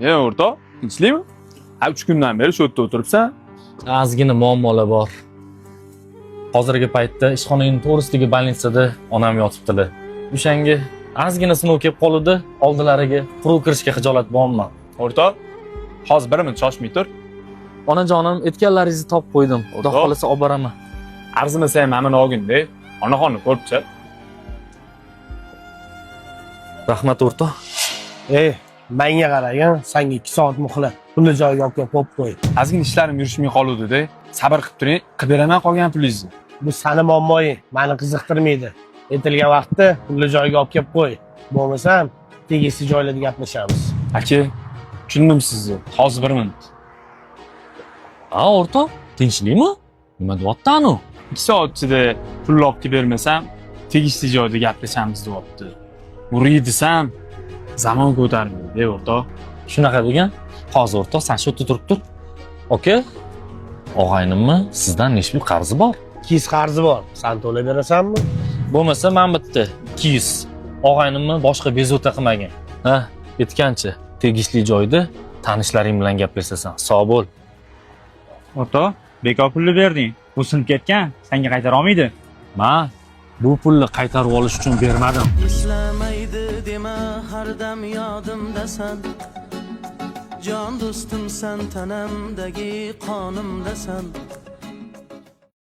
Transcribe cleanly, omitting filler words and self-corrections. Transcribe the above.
O'rtoq, tinchlikmi? 3 kundan beri shu yerda o'tiribsan. Ozgina muammolar bor. Hozirgi paytda ishxonaning to'g'risidagi bolnitsada onam yotibdilar. O'shanga ozgina sinov kelib qoldi, oldilariga quruq kirishga xijolat bo'lmayman. O'rtoq, hozir bir minut shoshmay tur. Onajonim, aytganlaringizni topib qo'ydim. Xudo O'rtoq. xolasa olib boraman. Arzimasa ham mana olgin-da. Onaxonni ko'ribchi. Rahmat o'rtoq. Menga qaragin, senga 2 soat muhlat. Pulni joyiga olib kelib qo'yib qo'y. Ozgina ishlarim yurishmay qoluvdi-da. Sabr qilib turing, qilib beraman qolgan pulingizni. Bu seni muammoying, meni qiziqtirmaydi. Aytilgan vaqtda pulni joyiga olib kelib qo'y. Bo'lmasam, tegishli joylarda gaplashamiz. Aka, tushundim sizni. Hozir bir minut. Ha, o'rtoq, tinchlikmi? Nima deyapti-anu? 2 soat ichida pulni olib kelib bermasam, tegishli joyda gaplashamiz deyapti. Uriy desam, zamon ko'tarilmaydi, o'rtoq. Shunaqa degan. Hozir o'rtoq, sen shu yerda turib tur. Aka, og'aynimmi, sizdan nechta qarzi bor? 200 qarzi bor. Sen to'lab berasanmi? Bo'lmasa, men bitta 200. Og'aynimni boshqa bezovta qilmagan. Ha, aytgancha, tegishli joyda tanishlaring bilan gaplashasan. Sog' bo'l. O'rtoq, bekor pulni berding. Bu sinib ketgan, senga qaytara olmaydi. Men bu pulni qaytarib olish uchun bermadim. Eslamaydi dema har dam yodimdasan. Jon do'stimsan, tanamdagi qonimdasan.